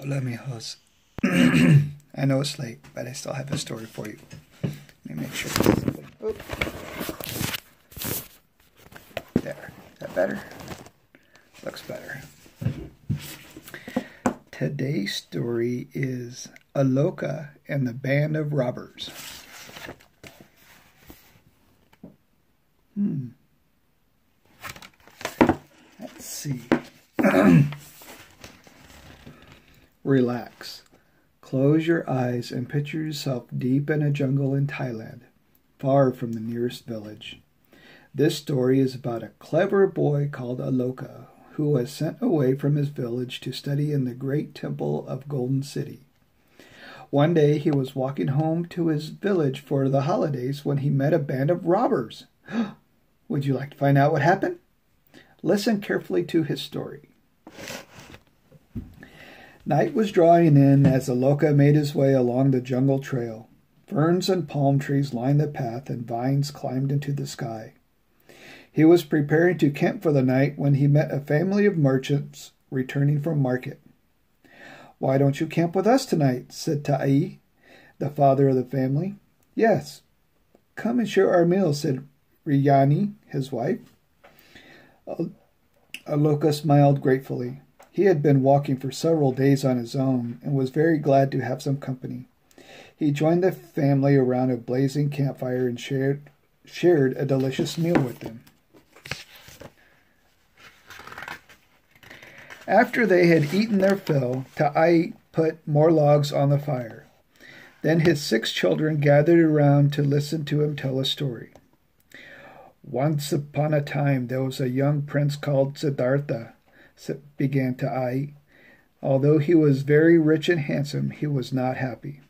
Hola, mijos. I know it's late, but I still have a story for you. Let me make sure. Oop. There. Is that better? Looks better. Today's story is Aloka and the Band of Robbers. Let's see. Relax. Close your eyes and picture yourself deep in a jungle in Thailand, far from the nearest village. This story is about a clever boy called Aloka, who was sent away from his village to study in the great temple of Golden City. One day he was walking home to his village for the holidays when he met a band of robbers. Would you like to find out what happened? Listen carefully to his story. Night was drawing in as Aloka made his way along the jungle trail. Ferns and palm trees lined the path and vines climbed into the sky. He was preparing to camp for the night when he met a family of merchants returning from market. "Why don't you camp with us tonight?" said Tai, the father of the family. "Yes, come and share our meal," said Riyani, his wife. Aloka smiled gratefully. He had been walking for several days on his own and was very glad to have some company. He joined the family around a blazing campfire and shared a delicious meal with them. After they had eaten their fill, Tai put more logs on the fire. Then his 6 children gathered around to listen to him tell a story. "Once upon a time there was a young prince called Siddhartha," began Tai. "Although he was very rich and handsome, he was not happy.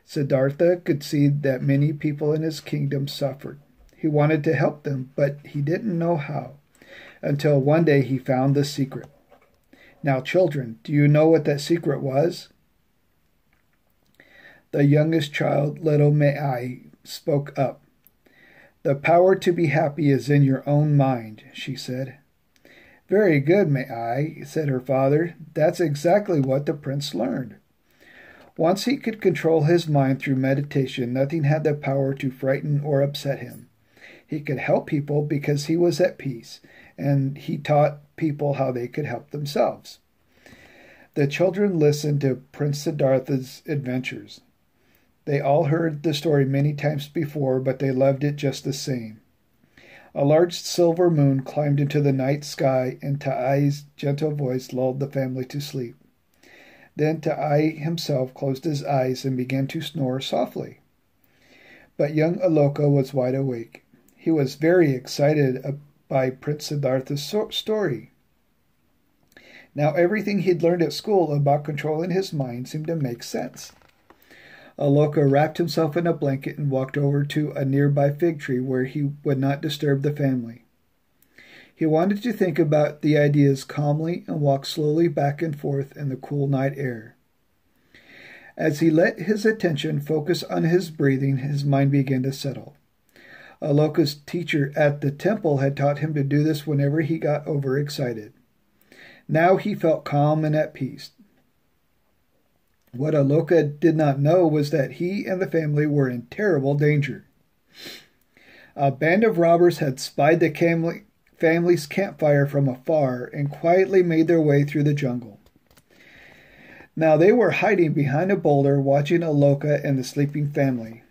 Siddhartha could see that many people in his kingdom suffered. He wanted to help them, but he didn't know how, until one day he found the secret. Now, children, do you know what that secret was?" The youngest child, little Mai, spoke up. "The power to be happy is in your own mind," she said. "Very good, Mai," said her father. "That's exactly what the prince learned. Once he could control his mind through meditation, nothing had the power to frighten or upset him. He could help people because he was at peace, and he taught people how they could help themselves." The children listened to Prince Siddhartha's adventures. They all heard the story many times before, but they loved it just the same. A large silver moon climbed into the night sky, and Tai's gentle voice lulled the family to sleep. Then Tai himself closed his eyes and began to snore softly. But young Aloka was wide awake. He was very excited by Prince Siddhartha's story. Now everything he'd learned at school about controlling his mind seemed to make sense. Aloka wrapped himself in a blanket and walked over to a nearby fig tree where he would not disturb the family. He wanted to think about the ideas calmly and walk slowly back and forth in the cool night air. As he let his attention focus on his breathing, his mind began to settle. Aloka's teacher at the temple had taught him to do this whenever he got overexcited. Now he felt calm and at peace. What Aloka did not know was that he and the family were in terrible danger. A band of robbers had spied the family's campfire from afar and quietly made their way through the jungle. Now they were hiding behind a boulder, watching Aloka and the sleeping family.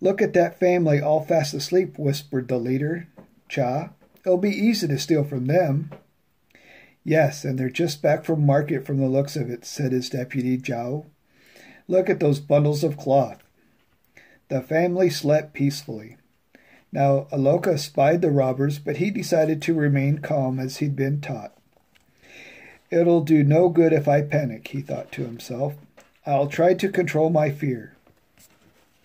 "Look at that family all fast asleep," whispered the leader, Cha. "It'll be easy to steal from them." "Yes, and they're just back from market from the looks of it," said his deputy, Zhao. "Look at those bundles of cloth." The family slept peacefully. Now Aloka spied the robbers, but he decided to remain calm as he'd been taught. "It'll do no good if I panic," he thought to himself. "I'll try to control my fear."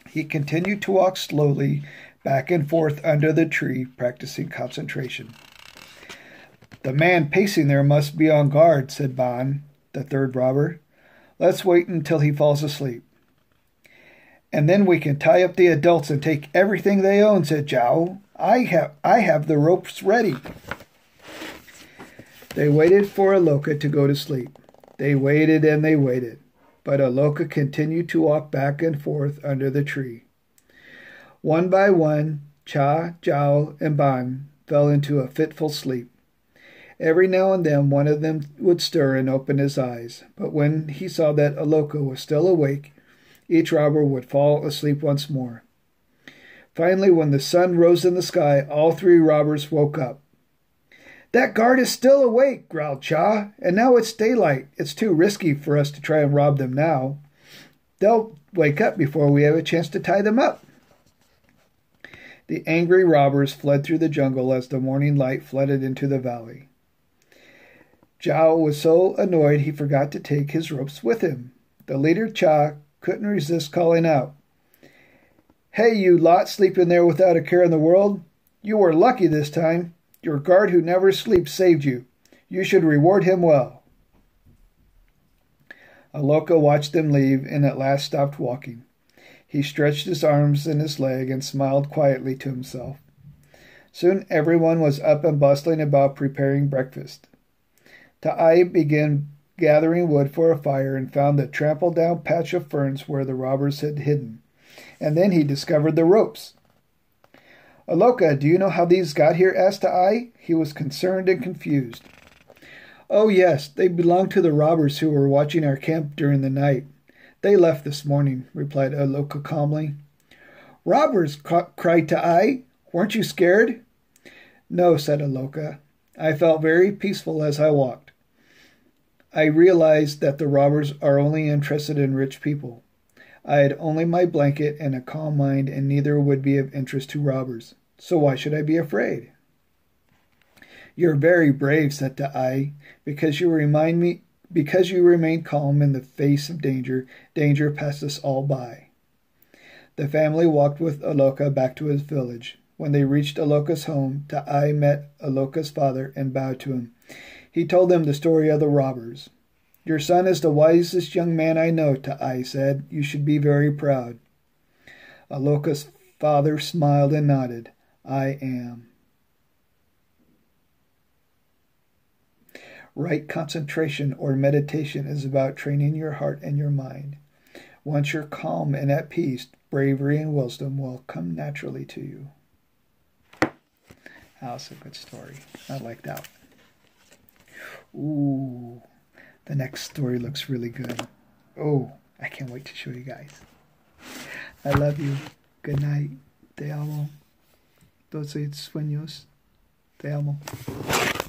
He continued to walk slowly back and forth under the tree, practicing concentration. "The man pacing there must be on guard," said Ban, the 3rd robber. "Let's wait until he falls asleep." "And then we can tie up the adults and take everything they own," said Zhao. I have the ropes ready." They waited for Aloka to go to sleep. They waited and they waited, but Aloka continued to walk back and forth under the tree. One by one, Cha, Jiao, and Ban fell into a fitful sleep. Every now and then one of them would stir and open his eyes, but when he saw that Aloka was still awake, each robber would fall asleep once more. Finally, when the sun rose in the sky, all three robbers woke up. "That guard is still awake," growled Cha, "and now it's daylight. It's too risky for us to try and rob them now. They'll wake up before we have a chance to tie them up." The angry robbers fled through the jungle as the morning light flooded into the valley. Zhao was so annoyed he forgot to take his ropes with him. The leader, Cha, couldn't resist calling out, "Hey, you lot sleeping there without a care in the world. You were lucky this time. Your guard who never sleeps saved you. You should reward him well." Aloka watched them leave and at last stopped walking. He stretched his arms and his leg and smiled quietly to himself. Soon everyone was up and bustling about preparing breakfast. Ta'ai began gathering wood for a fire and found the trampled-down patch of ferns where the robbers had hidden. And then he discovered the ropes. "Aloka, do you know how these got here?" asked Ta'ai. He was concerned and confused. "Oh, yes, they belong to the robbers who were watching our camp during the night. They left this morning," replied Aloka calmly. "Robbers!" cried Ta'ai. "Weren't you scared?" "No," said Aloka. "I felt very peaceful as I walked. I realized that the robbers are only interested in rich people. I had only my blanket and a calm mind, and neither would be of interest to robbers. So why should I be afraid?" "You're very brave," said Ta'ai, because you remain calm in the face of danger. Danger passed us all by." The family walked with Aloka back to his village. When they reached Aloka's home, Ta'ai met Aloka's father and bowed to him. He told them the story of the robbers. "Your son is the wisest young man I know," Ta'ai said. "You should be very proud." Aloka's father smiled and nodded. "I am." Right concentration or meditation is about training your heart and your mind. Once you're calm and at peace, bravery and wisdom will come naturally to you. That's a good story. I like that one. Ooh, the next story looks really good. Oh, I can't wait to show you guys. I love you. Good night. Te amo. Dulces sueños. Te amo.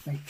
Night.